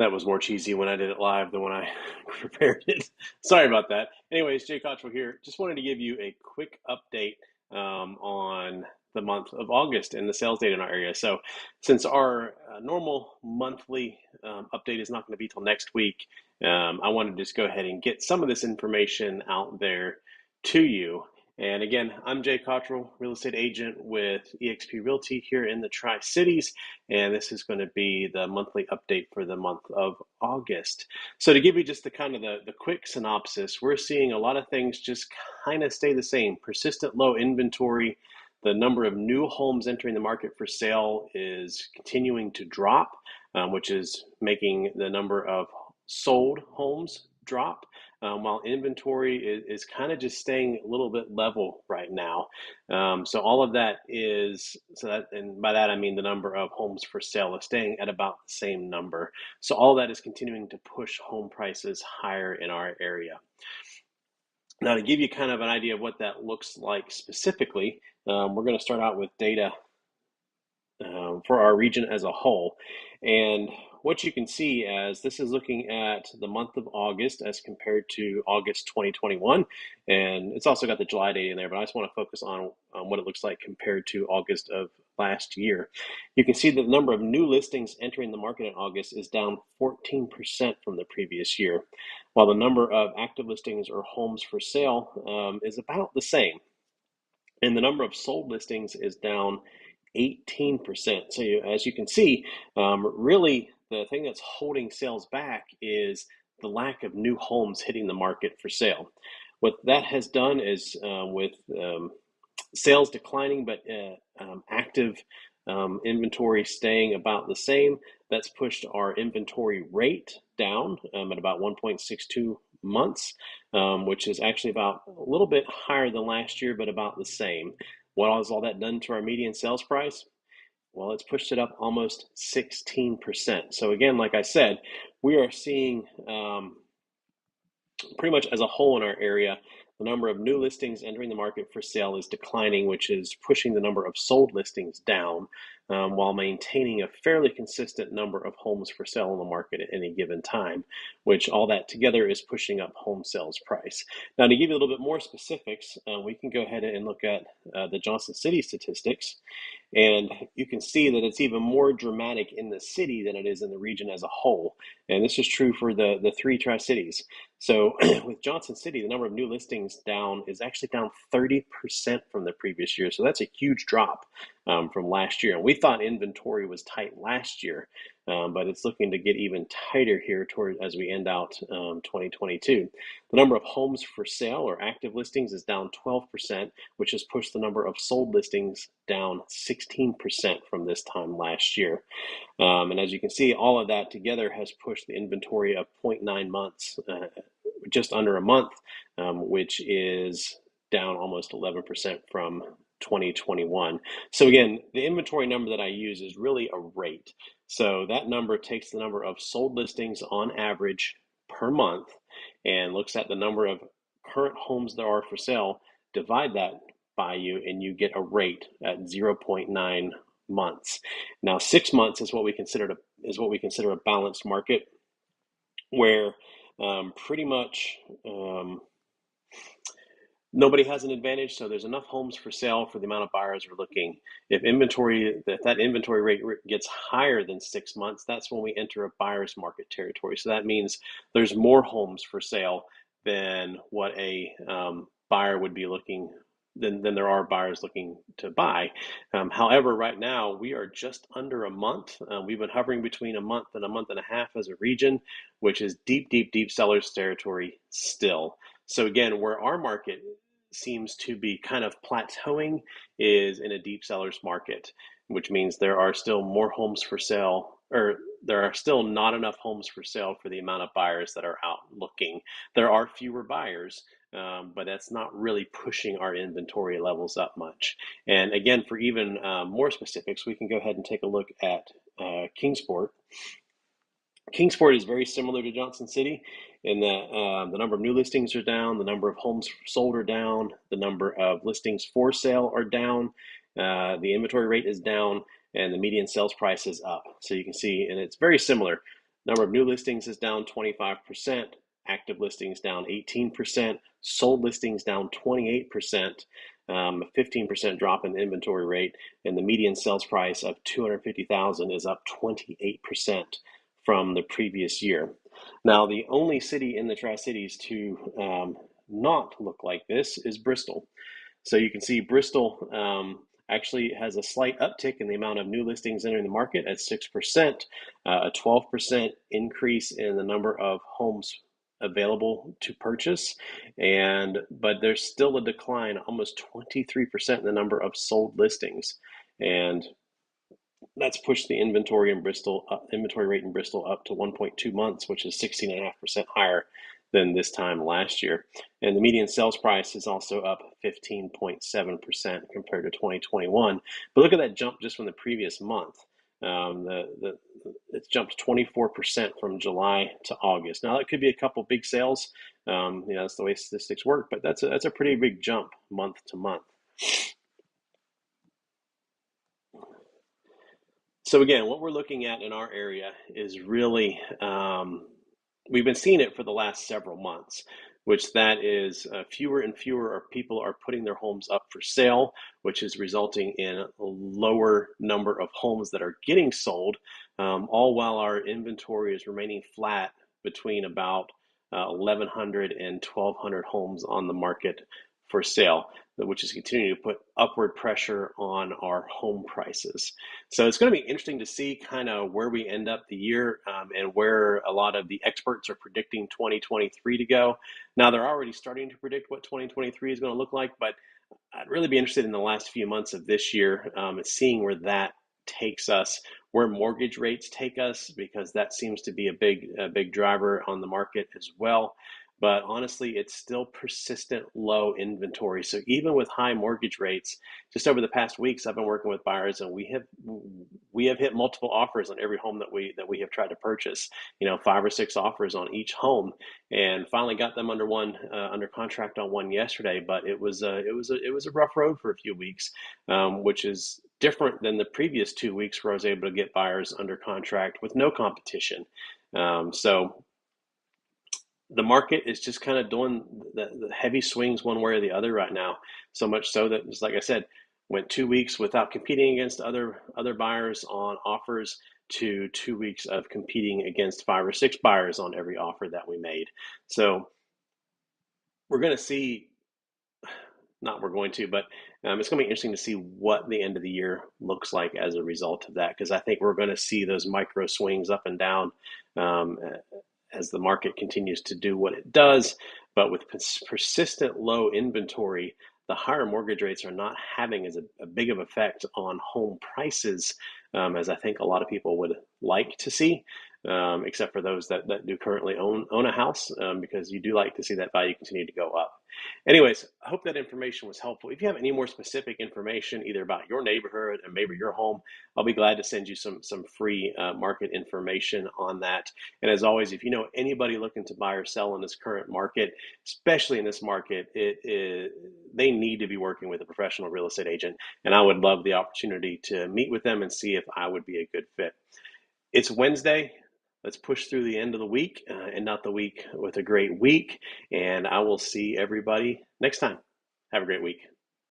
That was more cheesy when I did it live than when I prepared it. Sorry about that. Anyways, Jay Cottrell here. Just wanted to give you a quick update on the month of August and the sales data in our area. So, since our normal monthly update is not going to be till next week, I wanted to just go ahead and get some of this information out there to you. And again, I'm Jay Cottrell, real estate agent with eXp Realty here in the Tri-Cities, and this is going to be the monthly update for the month of August. So to give you just the kind of the quick synopsis, we're seeing a lot of things just kind of stay the same. Persistent low inventory. The number of new homes entering the market for sale is continuing to drop, which is making the number of sold homes drop, while inventory is kind of just staying a little bit level right now. So all of that is, and by that I mean the number of homes for sale is staying at about the same number. So all of that is continuing to push home prices higher in our area. Now, to give you kind of an idea of what that looks like specifically, we're going to start out with data for our region as a whole. And what you can see as this is looking at the month of August as compared to August 2021. And it's also got the July date in there, but I just want to focus on what it looks like compared to August of last year. You can see that the number of new listings entering the market in August is down 14% from the previous year, while the number of active listings or homes for sale is about the same. And the number of sold listings is down 18%. So as you can see, really the thing that's holding sales back is the lack of new homes hitting the market for sale. What that has done is with sales declining, but active inventory staying about the same, that's pushed our inventory rate down at about 1.62 months, which is actually about a little bit higher than last year, but about the same. What has all that done to our median sales price? Well, it's pushed it up almost 16%. So again, like I said, we are seeing pretty much as a whole in our area, the number of new listings entering the market for sale is declining, which is pushing the number of sold listings down, while maintaining a fairly consistent number of homes for sale in the market at any given time, which all that together is pushing up home sales price. Now, to give you a little bit more specifics, we can go ahead and look at the Johnson City statistics. And you can see that it's even more dramatic in the city than it is in the region as a whole. And this is true for the three Tri-Cities. So with Johnson City, the number of new listings down is actually down 30% from the previous year. So that's a huge drop from last year. And we thought inventory was tight last year, but it's looking to get even tighter here toward as we end out 2022. The number of homes for sale or active listings is down 12%, which has pushed the number of sold listings down 16% from this time last year. And as you can see, all of that together has pushed the inventory of 0.9 months, just under a month, which is down almost 11% from 2021. So again, the inventory number that I use is really a rate. So that number takes the number of sold listings on average per month and looks at the number of current homes there are for sale, divide that by and you get a rate at 0.9 months. Now, 6 months is what we consider a balanced market, where pretty much nobody has an advantage, so there's enough homes for sale for the amount of buyers we're looking. If that inventory rate gets higher than 6 months, that's when we enter a buyer's market territory. So that means there's more homes for sale than what a buyer would be looking than there are buyers looking to buy. However, right now we are just under a month. We've been hovering between a month and a half as a region, which is deep sellers territory still. So again, where our market seems to be kind of plateauing is in a deep sellers market, which means there are still more homes for sale, or there are still not enough homes for sale for the amount of buyers that are out looking. There are fewer buyers, but that's not really pushing our inventory levels up much. And again, for even more specifics, we can go ahead and take a look at Kingsport. Kingsport is very similar to Johnson City in that the number of new listings are down, the number of homes sold are down, the number of listings for sale are down, the inventory rate is down, and the median sales price is up. So you can see, and it's very similar. Number of new listings is down 25%, active listings down 18%, sold listings down 28%, a 15% drop in the inventory rate, and the median sales price of 250,000 is up 28% from the previous year. Now, the only city in the Tri-Cities to not look like this is Bristol. So you can see Bristol actually has a slight uptick in the amount of new listings entering the market at 6%, a 12% increase in the number of homes available to purchase, but there's still a decline, almost 23% in the number of sold listings, and that's pushed the inventory rate in Bristol up to 1.2 months, which is 16.5% higher than this time last year. And the median sales price is also up 15.7% compared to 2021. But look at that jump just from the previous month. It's jumped 24% from July to August. Now, that could be a couple big sales. That's the way statistics work, but that's a pretty big jump month to month. So again, what we're looking at in our area is really, we've been seeing it for the last several months, which that is fewer and fewer people are putting their homes up for sale, which is resulting in a lower number of homes that are getting sold, all while our inventory is remaining flat between about 1,100 and 1,200 homes on the market for sale, which is continuing to put upward pressure on our home prices. So it's going to be interesting to see kind of where we end up the year and where a lot of the experts are predicting 2023 to go. Now, they're already starting to predict what 2023 is going to look like, but I'd really be interested in the last few months of this year and seeing where that takes us, where mortgage rates take us, because that seems to be a big driver on the market as well. But honestly, it's still persistent low inventory. So even with high mortgage rates, just over the past weeks, I've been working with buyers, and we have hit multiple offers on every home that we have tried to purchase. 5 or 6 offers on each home, and finally got them under contract on one yesterday. But it was a rough road for a few weeks, which is different than the previous 2 weeks where I was able to get buyers under contract with no competition. So the market is just kind of doing the heavy swings one way or the other right now. So much so that, just like I said, went 2 weeks without competing against other buyers on offers to 2 weeks of competing against 5 or 6 buyers on every offer that we made. So we're going to see, not we're going to, but it's going to be interesting to see what the end of the year looks like as a result of that, because I think we're going to see those micro swings up and down as the market continues to do what it does. But with persistent low inventory, the higher mortgage rates are not having as a big of effect on home prices as I think a lot of people would like to see, except for those that do currently own a house, because you do like to see that value continue to go up. Anyways, I hope that information was helpful. If you have any more specific information, either about your neighborhood and maybe your home, I'll be glad to send you some free market information on that. And as always, if you know anybody looking to buy or sell in this current market, especially in this market, they need to be working with a professional real estate agent. And I would love the opportunity to meet with them and see if I would be a good fit. It's Wednesday. Let's push through the end of the week and not the week with a great week. And I will see everybody next time. Have a great week.